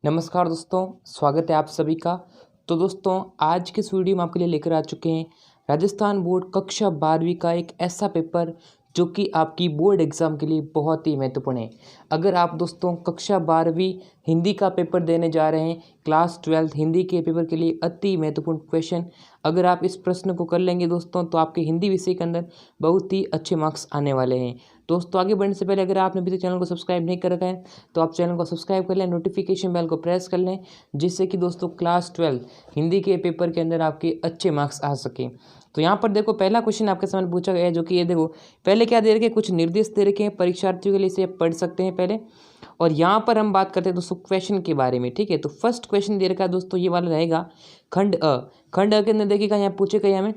नमस्कार दोस्तों, स्वागत है आप सभी का। तो दोस्तों, आज के इस वीडियो में आपके लिए लेकर आ चुके हैं राजस्थान बोर्ड कक्षा 12वीं का एक ऐसा पेपर जो कि आपकी बोर्ड एग्ज़ाम के लिए बहुत ही महत्वपूर्ण है। अगर आप दोस्तों कक्षा 12वीं हिंदी का पेपर देने जा रहे हैं, क्लास 12th हिंदी के पेपर के लिए अति महत्वपूर्ण क्वेश्चन, अगर आप इस प्रश्न को कर लेंगे दोस्तों तो आपके हिंदी विषय के अंदर बहुत ही अच्छे मार्क्स आने वाले हैं। दोस्तों, आगे बढ़ने से पहले अगर आपने अभी तक चैनल को सब्सक्राइब नहीं कर रखा है तो आप चैनल को सब्सक्राइब कर लें, नोटिफिकेशन बेल को प्रेस कर लें, जिससे कि दोस्तों क्लास 12 हिंदी के पेपर के अंदर आपके अच्छे मार्क्स आ सकें। तो यहाँ पर देखो, पहला क्वेश्चन आपके सामने पूछा गया है, जो कि ये देखो पहले क्या दे रखे हैं, कुछ निर्देश दे रखे हैं परीक्षार्थियों के लिए, इसे आप पढ़ सकते हैं पहले। और यहाँ पर हम बात करते हैं दोस्तों क्वेश्चन के बारे में, ठीक है। तो फर्स्ट क्वेश्चन दे रखा है दोस्तों, ये वाला रहेगा खंड अ। खंड अ के अंदर देखिएगा, यहाँ पूछेगा हमें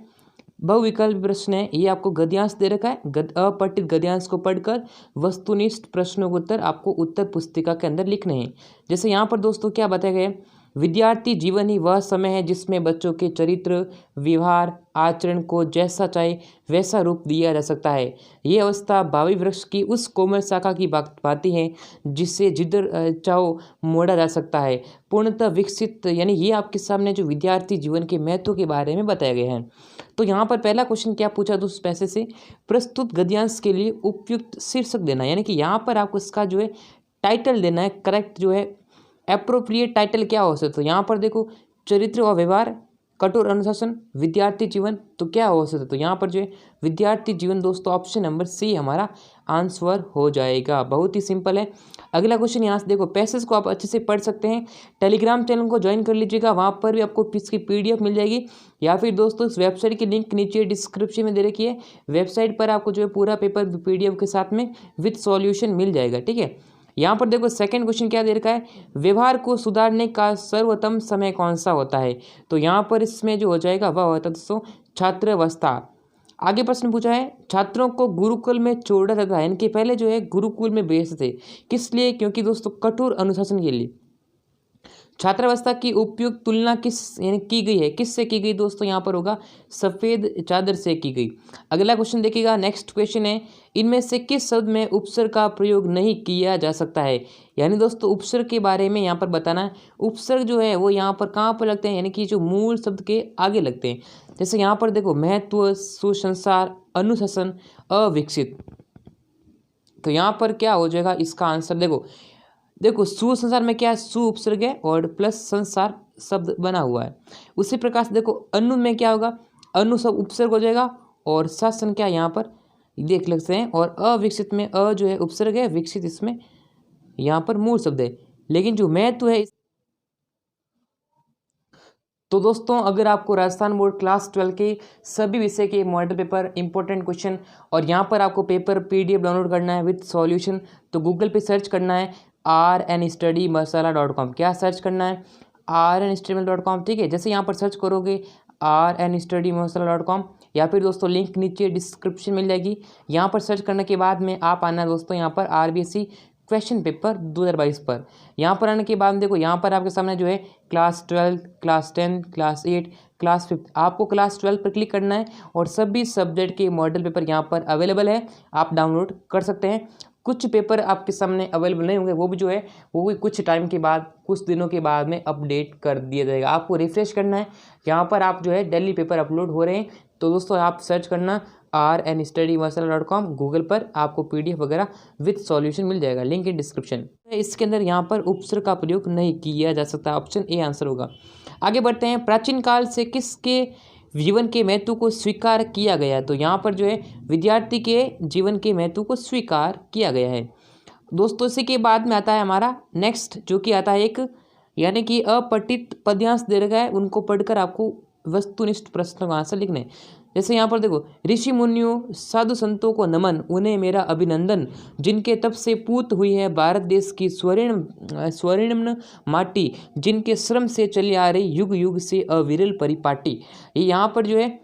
बहुविकल्प प्रश्न है, ये आपको गद्यांश दे रखा है। अपठित गद्यांश को पढ़कर वस्तुनिष्ठ प्रश्नों के उत्तर आपको उत्तर पुस्तिका के अंदर लिखने हैं। जैसे यहाँ पर दोस्तों क्या बताया गया है, विद्यार्थी जीवन ही वह समय है जिसमें बच्चों के चरित्र, व्यवहार, आचरण को जैसा चाहे वैसा रूप दिया जा सकता है। ये अवस्था भावी वृक्ष की उस कोमल शाखा की भांति है जिससे जिधर चाहो मोड़ा जा सकता है। पूर्णतः विकसित, यानी ये आपके सामने जो विद्यार्थी जीवन के महत्व के बारे में बताया गया है। तो यहाँ पर पहला क्वेश्चन क्या पूछा दोस्त पैसे से, प्रस्तुत गद्यांश के लिए उपयुक्त शीर्षक देना, यानी कि यहाँ पर आपको इसका जो है टाइटल देना है, करेक्ट जो है एप्रोप्रिएट टाइटल क्या हो सकता है। तो यहाँ पर देखो, चरित्र और व्यवहार, कठोर अनुशासन, विद्यार्थी जीवन, तो क्या हो सकता है। तो यहाँ पर जो है विद्यार्थी जीवन दोस्तों ऑप्शन नंबर सी हमारा आंसर हो जाएगा। बहुत ही सिंपल है। अगला क्वेश्चन यहाँ से देखो, पैसेज को आप अच्छे से पढ़ सकते हैं, टेलीग्राम चैनल को ज्वाइन कर लीजिएगा, वहाँ पर भी आपको इसकी PDF मिल जाएगी, या फिर दोस्तों इस वेबसाइट की लिंक नीचे डिस्क्रिप्शन में दे रखी है। वेबसाइट पर आपको जो है पूरा पेपर PDF के साथ में विद सॉल्यूशन मिल जाएगा, ठीक है। यहाँ पर देखो सेकंड क्वेश्चन क्या दे रखा है, व्यवहार को सुधारने का सर्वोत्तम समय कौन सा होता है। तो यहाँ पर इसमें जो हो जाएगा वह होता है दोस्तों छात्रावस्था। आगे प्रश्न पूछा है, छात्रों को गुरुकुल में छोड़ा जाता है, इनके पहले जो है गुरुकुल में भेजते थे, किस लिए, क्योंकि दोस्तों कठोर अनुशासन के लिए। छात्रावस्था की उपयुक्त तुलना किस यानी की गई है, किससे की गई दोस्तों, यहाँ पर होगा सफ़ेद चादर से की गई। अगला क्वेश्चन देखिएगा, नेक्स्ट क्वेश्चन है, इनमें से किस शब्द में उपसर्ग का प्रयोग नहीं किया जा सकता है। यानी दोस्तों उपसर्ग के बारे में यहाँ पर बताना है। उपसर्ग जो है वो यहाँ पर कहाँ पर लगते हैं, यानी कि जो मूल शब्द के आगे लगते हैं। जैसे यहाँ पर देखो महत्व, सुसंस्कार, अनुशासन, अविकसित। तो यहाँ पर क्या हो जाएगा इसका आंसर, देखो सुसंसार में क्या है, सु उपसर्ग है और प्लस संसार शब्द बना हुआ है। उसी प्रकार से देखो अनु में क्या होगा, अनु सब उपसर्ग हो जाएगा और शासन क्या यहाँ पर देख सकते हैं, और अविकसित में अ जो है उपसर्ग है, विकसित इसमें यहाँ पर मूल शब्द है। लेकिन जो महत्व है, तो दोस्तों अगर आपको राजस्थान बोर्ड क्लास 12 के सभी विषय के मॉडल पेपर, इंपॉर्टेंट क्वेश्चन और यहाँ पर आपको पेपर PDF डाउनलोड करना है विद सॉल्यूशन, तो गूगल पे सर्च करना है rnstudymasala.com। क्या सर्च करना है, rnstudymasala.com, ठीक है। जैसे यहाँ पर सर्च करोगे rnstudymasala.com, या फिर दोस्तों लिंक नीचे डिस्क्रिप्शन मिल जाएगी। यहाँ पर सर्च करने के बाद में आप आना दोस्तों यहाँ पर RBSc क्वेश्चन पेपर 2022 पर। यहाँ पर आने के बाद देखो यहाँ पर आपके सामने जो है क्लास 12, क्लास 10, क्लास 8, क्लास 5, आपको क्लास 12 पर क्लिक करना है और सभी सब्जेक्ट के मॉडल पेपर यहाँ पर अवेलेबल है, आप डाउनलोड कर सकते हैं। कुछ पेपर आपके सामने अवेलेबल नहीं होंगे, वो भी जो है वो भी कुछ टाइम के बाद, कुछ दिनों के बाद में अपडेट कर दिया जाएगा। आपको रिफ्रेश करना है, यहाँ पर आप जो है डेली पेपर अपलोड हो रहे हैं। तो दोस्तों आप सर्च करना rnstudymasala.com, गूगल पर आपको PDF वगैरह विद सॉल्यूशन मिल जाएगा, लिंक इन डिस्क्रिप्शन। इसके अंदर यहाँ पर उपसर्ग का प्रयोग नहीं किया जा सकता, ऑप्शन ए आंसर होगा। आगे बढ़ते हैं, प्राचीन काल से किसके जीवन के महत्व को स्वीकार किया गया है। तो यहाँ पर जो है विद्यार्थी के जीवन के महत्व को स्वीकार किया गया है दोस्तों। इसी के बाद में आता है हमारा नेक्स्ट, जो कि आता है एक, यानी कि अपठित पद्यांश दे रखा है, उनको पढ़कर आपको वस्तुनिष्ठ प्रश्नों का आंसर लिखने। जैसे यहाँ पर देखो, ऋषि मुनियों, साधु संतों को नमन, उन्हें मेरा अभिनंदन, जिनके तप से पूत हुई है भारत देश की स्वर्णिम माटी, जिनके श्रम से चली आ रही युग युग से अविरल परिपाटी। ये यहाँ पर जो है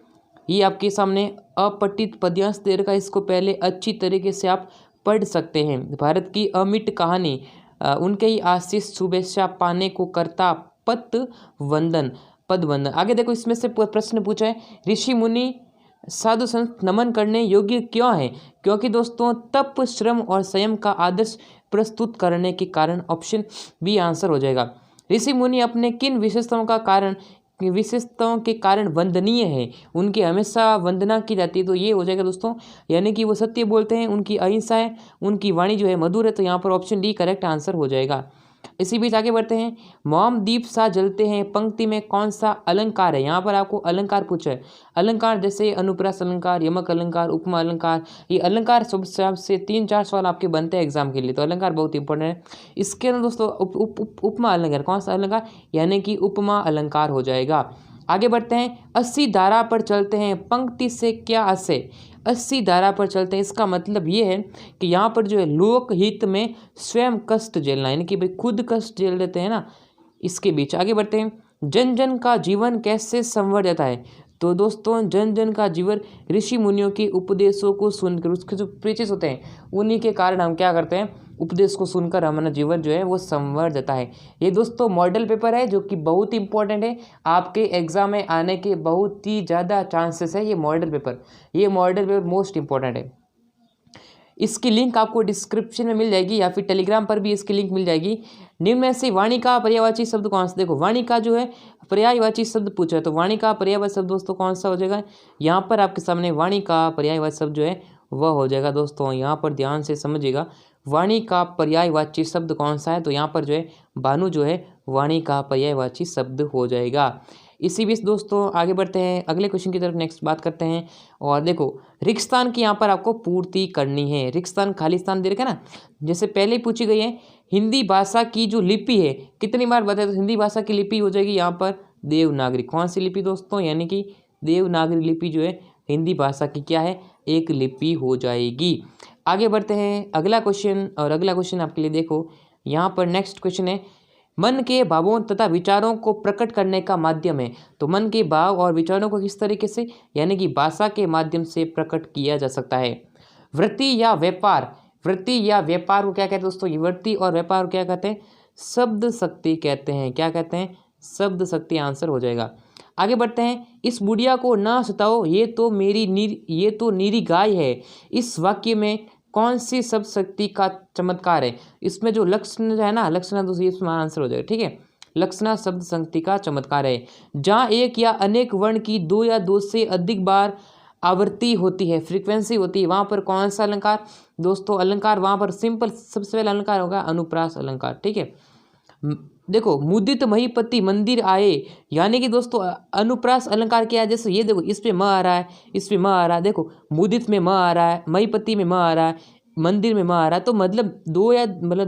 ये आपके सामने अपठित पद्यांश दे रखा है, इसको पहले अच्छी तरीके से आप पढ़ सकते हैं। भारत की अमिट कहानी, उनके ही आशीष शुभेच्छा पाने को करता पद वंदन। आगे देखो इसमें से प्रश्न पूछा है, ऋषि मुनि साधु संत नमन करने योग्य क्यों है, क्योंकि दोस्तों तप, श्रम और संयम का आदर्श प्रस्तुत करने के कारण, ऑप्शन बी आंसर हो जाएगा। ऋषि मुनि अपने किन विशेषताओं के कारण वंदनीय है, उनकी हमेशा वंदना की जाती है। तो ये हो जाएगा दोस्तों, यानी कि वो सत्य बोलते हैं, उनकी अहिंसा है, उनकी वाणी जो है मधुर है। तो यहाँ पर ऑप्शन डी करेक्ट आंसर हो जाएगा। इसी बीच आगे बढ़ते हैं। मौम दीप सा जलते हैं पंक्ति में कौन सा अलंकार है। यहाँ पर आपको अलंकार पूछा है। अलंकार जैसे अनुप्रास अलंकार, यमक अलंकार, उपमा अलंकार, ये अलंकार से 3-4 सवाल आपके बनते हैं एग्जाम के लिए। तो अलंकार बहुत इंपॉर्टेंट है। इसके अंदर दोस्तों उपमा अलंकार, कौन सा अलंकार, यानी कि उपमा अलंकार हो जाएगा। आगे बढ़ते हैं। 80 धारा पर चलते हैं पंक्ति से क्या आशय। 80 धारा पर चलते हैं, इसका मतलब ये है कि यहाँ पर जो है लोकहित में स्वयं कष्ट झेलना, यानी कि भाई खुद कष्ट झेल लेते हैं ना। इसके बीच आगे बढ़ते हैं। जन जन का जीवन कैसे संवर जाता है। तो दोस्तों जन जन का जीवन ऋषि मुनियों के उपदेशों को सुनकर, उसके जो प्रीचेस होते हैं उन्हीं के कारण हम क्या करते हैं, उपदेश को सुनकर हमारा जीवन जो है वो संवर जाता है। ये दोस्तों मॉडल पेपर है जो कि बहुत इंपॉर्टेंट है, आपके एग्जाम में आने के बहुत ही ज़्यादा चांसेस है। ये मॉडल पेपर मोस्ट इंपॉर्टेंट है। इसकी लिंक आपको डिस्क्रिप्शन में मिल जाएगी या फिर टेलीग्राम पर भी इसकी लिंक मिल जाएगी। निम्न में से वाणी का पर्यायवाची शब्द कौन सा। देखो वाणी का जो है पर्यायवाची शब्द पूछा है, तो वाणी का पर्यायवाची शब्द दोस्तों कौन सा हो जाएगा। यहाँ पर आपके सामने वाणी का पर्यायवाची शब्द जो है वह हो जाएगा। दोस्तों यहाँ पर ध्यान से समझिएगा, वाणी का पर्यायवाची शब्द कौन सा है। तो यहाँ पर जो है भानु जो है वाणी का पर्यायवाची शब्द हो जाएगा। इसी बीच दोस्तों आगे बढ़ते हैं, अगले क्वेश्चन की तरफ नेक्स्ट बात करते हैं। और देखो रिक्त स्थान की यहाँ पर आपको पूर्ति करनी है। रिक्त स्थान खाली स्थान दे रखा है ना, जैसे पहले पूछी गई है। हिंदी भाषा की जो लिपि है, कितनी बार बताए तो हिंदी भाषा की लिपि हो जाएगी यहाँ पर देवनागरी। कौन सी लिपि दोस्तों, यानी कि देवनागरी लिपि जो है हिंदी भाषा की क्या है, एक लिपि हो जाएगी। आगे बढ़ते हैं अगला क्वेश्चन, और अगला क्वेश्चन आपके लिए देखो यहाँ पर नेक्स्ट क्वेश्चन है। मन के भावों तथा विचारों को प्रकट करने का माध्यम है। तो मन के भाव और विचारों को किस तरीके से, यानी कि भाषा के माध्यम से प्रकट किया जा सकता है। वृत्ति या व्यापार को क्या कहते हैं दोस्तों, वृत्ति और व्यापार को क्या कहते हैं, शब्द शक्ति कहते हैं। क्या कहते हैं, शब्द शक्ति आंसर हो जाएगा। आगे बढ़ते हैं। इस बुढ़िया को ना सताओ, ये तो नीरी गाय है। इस वाक्य में कौन सी शब्द शक्ति का चमत्कार है। इसमें जो लक्षण है ना, लक्षणा दोस्तों इसमें आंसर हो जाएगा। ठीक है, लक्षणा शब्द शक्ति का चमत्कार है। जहाँ एक या अनेक वर्ण की 2 या 2 से अधिक बार आवृत्ति होती है, फ्रीक्वेंसी होती है, वहाँ पर कौन सा अलंकार दोस्तों, अलंकार वहाँ पर सिंपल सबसे पहला अलंकार होगा अनुप्रास अलंकार। ठीक है, देखो मुदित महीपति मंदिर आए, यानी कि दोस्तों अनुप्रास अलंकार क्या है। जैसे ये देखो इस पे म आ रहा है, इस पे म आ रहा है, देखो मुदित में म आ रहा है, महीपति में म आ रहा है, मंदिर में म आ रहा है। तो मतलब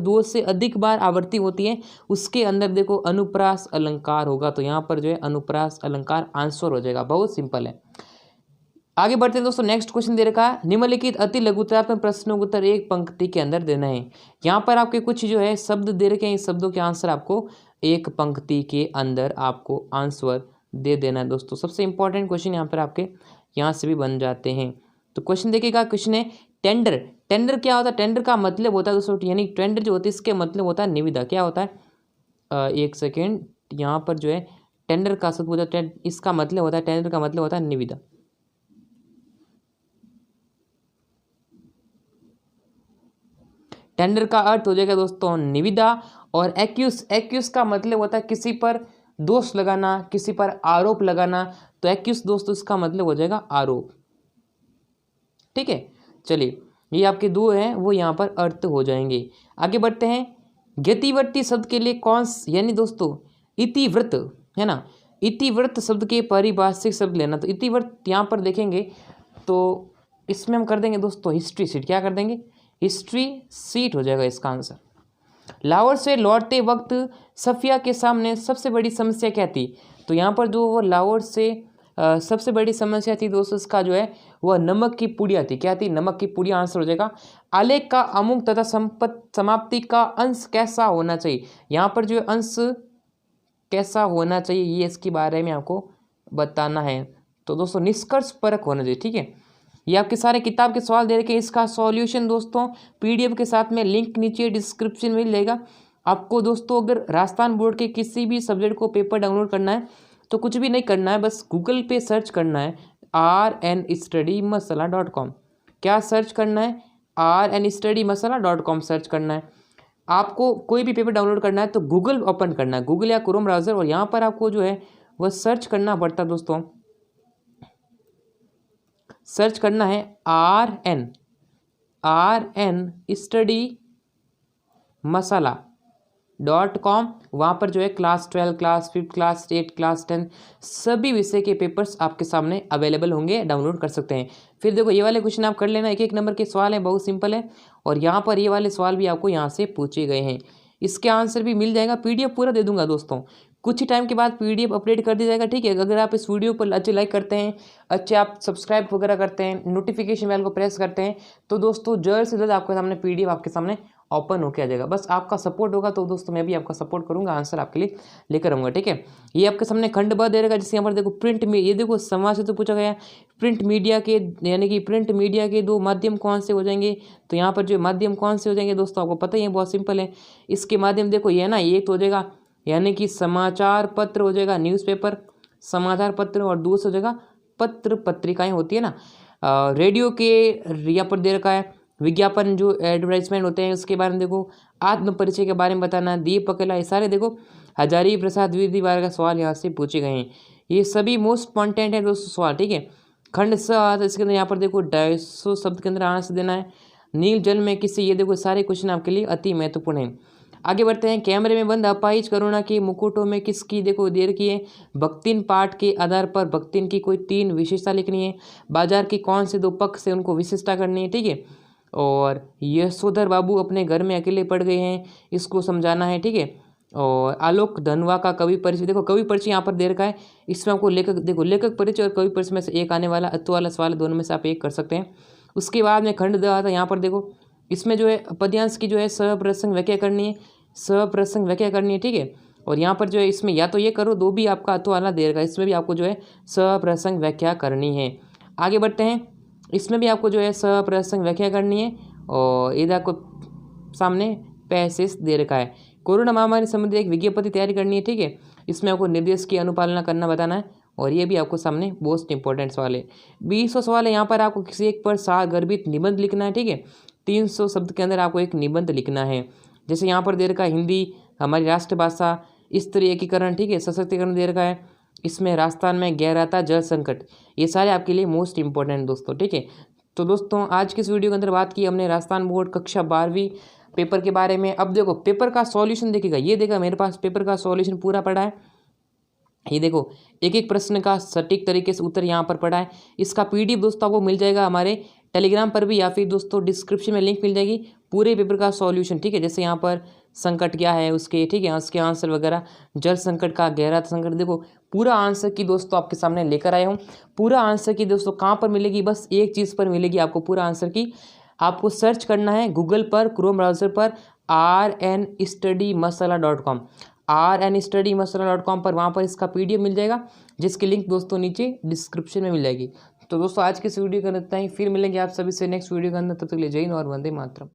2 से अधिक बार आवृत्ति होती है, उसके अंदर देखो अनुप्रास अलंकार होगा। तो यहाँ पर जो है अनुप्रास अलंकार आंसर हो जाएगा। बहुत सिंपल है। आगे बढ़ते हैं दोस्तों, नेक्स्ट क्वेश्चन दे रखा है। निम्नलिखित अति लघुतरात्मक प्रश्नों का उत्तर एक पंक्ति के अंदर देना है। यहाँ पर आपके कुछ जो है शब्द दे रखे हैं, इस शब्दों के आंसर आपको एक पंक्ति के अंदर आपको आंसर दे देना है। दोस्तों सबसे इंपॉर्टेंट क्वेश्चन यहाँ पर आपके यहाँ से भी बन जाते हैं। तो क्वेश्चन देखिएगा, क्वेश्चन है टेंडर। टेंडर क्या होता है, टेंडर का मतलब होता है दोस्तों, यानी टेंडर जो होती है इसके मतलब होता है निविदा। क्या होता है, एक सेकेंड, यहाँ पर जो है टेंडर का शब्द होता है, इसका मतलब होता है, टेंडर का मतलब होता है निविदा। टेंडर का अर्थ हो जाएगा दोस्तों निविदा। और एक्यूज का मतलब होता है किसी पर दोष लगाना, किसी पर आरोप लगाना। तो एक्यूज दोस्तों इसका मतलब हो जाएगा आरोप। ठीक है, चलिए ये आपके 2 हैं वो यहाँ पर अर्थ हो जाएंगे। आगे बढ़ते हैं। गतिवर्ती शब्द के लिए कौन, यानी दोस्तों इतिवृत्त है ना, इतिवृत्त शब्द के पारिभाषिक शब्द लेना। तो इतिवृत्त यहाँ पर देखेंगे तो इसमें हम कर देंगे दोस्तों हिस्ट्री सीट। क्या कर देंगे, हिस्ट्री सीट हो जाएगा इसका आंसर। लाहौर से लौटते वक्त सफिया के सामने सबसे बड़ी समस्या क्या थी। तो यहाँ पर जो वो लाहौर से सबसे बड़ी समस्या थी दोस्तों इसका जो है वह नमक की पुड़िया थी। क्या थी, नमक की पुड़िया आंसर हो जाएगा। आलेख का अमुक तथा समाप्ति का अंश कैसा होना चाहिए। यहाँ पर जो है अंश कैसा होना चाहिए ये इसके बारे में आपको बताना है। तो दोस्तों निष्कर्ष परक होना चाहिए। ठीक है, ये आपके सारे किताब के सवाल दे रखे, इसका सॉल्यूशन दोस्तों पीडीएफ के साथ में लिंक नीचे डिस्क्रिप्शन में मिल जाएगा आपको। दोस्तों अगर राजस्थान बोर्ड के किसी भी सब्जेक्ट को पेपर डाउनलोड करना है तो कुछ भी नहीं करना है, बस गूगल पे सर्च करना है rnstudymasala.com। क्या सर्च करना है, rnstudymasala.com सर्च करना है। आपको कोई भी पेपर डाउनलोड करना है तो गूगल ओपन करना है, गूगल या क्रोम ब्राउज़र, और यहाँ पर आपको जो है वह सर्च करना पड़ता है दोस्तों। सर्च करना है RN स्टडी मसाला.com। वहाँ पर जो है क्लास 12, क्लास 5, क्लास 8, क्लास 10 सभी विषय के पेपर्स आपके सामने अवेलेबल होंगे, डाउनलोड कर सकते हैं। फिर देखो ये वाले क्वेश्चन आप कर लेना, एक एक नंबर के सवाल हैं, बहुत सिंपल है। और यहाँ पर ये वाले सवाल भी आपको यहाँ से पूछे गए हैं, इसके आंसर भी मिल जाएगा। PDF पूरा दे दूंगा दोस्तों, कुछ ही टाइम के बाद PDF अपडेट कर दिया जाएगा, ठीक है। अगर आप इस वीडियो पर अच्छे लाइक करते हैं, अच्छे आप सब्सक्राइब वगैरह करते हैं, नोटिफिकेशन बेल को प्रेस करते हैं, तो दोस्तों जल्द से जल्द आपके सामने PDF आपके सामने ओपन होके आ जाएगा। बस आपका सपोर्ट होगा तो दोस्तों मैं भी आपका सपोर्ट करूंगा, आंसर आपके लिए लेकर आऊँगा, ठीक है। ये आपके सामने खंड ब दे रहेगा, जिससे यहाँ पर देखो प्रिंट में, ये देखो समाज से तो पूछा गया प्रिंट मीडिया के, यानी कि प्रिंट मीडिया के दो माध्यम कौन से हो जाएंगे, तो यहाँ पर जो माध्यम कौन से हो जाएंगे दोस्तों आपको पता ही है, बहुत सिंपल है। इसके माध्यम देखो ये ना, एक तो हो जाएगा यानी कि समाचार पत्र हो जाएगा, न्यूज़पेपर समाचार पत्र, और दूसरा हो जाएगा पत्र पत्रिकाएं होती है ना। रेडियो के यहाँ पर दे रखा है विज्ञापन, जो एडवर्टाइजमेंट होते हैं उसके बारे में देखो, आत्म परिचय के बारे में बताना, दीपक कला, ये सारे देखो हजारी प्रसाद द्विवेदी बारे का सवाल यहाँ से पूछे गए हैं। ये सभी मोस्ट इंपॉर्टेंट है दोस्तों सवाल, ठीक है। खंड स, इसके अंदर यहाँ पर देखो 250 शब्द के अंदर आंसर देना है। नील जल में किसी, ये देखो सारे क्वेश्चन आपके लिए अति महत्वपूर्ण है। आगे बढ़ते हैं। कैमरे में बंद अपाहिज करुणा के मुकुटों में किसकी देखो दे रखी है, भक्तिन पाठ के आधार पर भक्तिन की कोई 3 विशेषता लिखनी है। बाजार की कौन से 2 पक्ष से उनको विशेषता करनी है, ठीक है। और यशोधर बाबू अपने घर में अकेले पड़ गए हैं, इसको समझाना है, ठीक है। और आलोक धनवा का कवि परिचय, देखो कवि परिचय यहाँ पर दे रखा है, इसमें आपको लेखक देखो, लेखक परिचय और कवि परिचय में से एक आने वाला, अत्व वाला सवाल, दोनों में से आप एक कर सकते हैं। उसके बाद में खंड द आता है, यहाँ पर देखो इसमें जो है पद्यांश की जो है सप्रसंग व्याख्या करनी है, सप्रसंग व्याख्या करनी है, ठीक है। और यहाँ पर जो है इसमें या तो ये करो, 2 भी आपका अत्व वाला दे रखा है, इसमें भी आपको जो है सप्रसंग व्याख्या करनी है। आगे बढ़ते हैं, इसमें भी आपको जो है सप्रसंग व्याख्या करनी है। और इधर आपको सामने पैसेज दे रखा है, कोरोना महामारी संबंधी एक विज्ञप्ति तैयारी करनी है, ठीक है। इसमें आपको निर्देश की अनुपालना करना बताना है, और ये भी आपको सामने मोस्ट इंपॉर्टेंट सवाल है। 20 सवाल है, यहाँ पर आपको किसी एक पर सागर्भित निबंध लिखना है, ठीक है। 300 शब्द के अंदर आपको एक निबंध लिखना है। जैसे यहाँ पर दे रखा है हिंदी हमारी राष्ट्रभाषा, स्तरीय एकीकरण, ठीक है, सशक्तिकरण दे रखा है। इसमें राजस्थान में गहराता जल संकट, ये सारे आपके लिए मोस्ट इंपॉर्टेंट दोस्तों, ठीक है। तो दोस्तों आज की इस वीडियो के अंदर बात की हमने राजस्थान बोर्ड कक्षा 12वीं पेपर के बारे में। अब देखो पेपर का सॉल्यूशन देखिएगा, ये देखा मेरे पास पेपर का सॉल्यूशन पूरा पड़ा है, ये देखो एक एक प्रश्न का सटीक तरीके से उत्तर यहाँ पर पड़ा है। इसका PDF दोस्तों आपको मिल जाएगा हमारे टेलीग्राम पर भी, या फिर दोस्तों डिस्क्रिप्शन में लिंक मिल जाएगी पूरे पेपर का सॉल्यूशन, ठीक है। जैसे यहाँ पर संकट क्या है उसके, ठीक है, उसके आंसर वगैरह, जल संकट का, गहरा संकट, देखो पूरा आंसर की दोस्तों आपके सामने लेकर आया हूँ। पूरा आंसर की दोस्तों कहाँ पर मिलेगी, बस एक चीज़ पर मिलेगी आपको पूरा आंसर की। आपको सर्च करना है गूगल पर, क्रोम ब्राउज़र पर rnstudymasala.com, rnstudymasala.com पर, वहाँ पर इसका PDF मिल जाएगा, जिसकी लिंक दोस्तों नीचे डिस्क्रिप्शन में मिल जाएगी। तो दोस्तों आज की इस वीडियो का इतना ही, फिर मिलेंगे आप सभी से नेक्स्ट वीडियो के अंदर, तब तक के लिए जय हिंद और वंदे मातरम।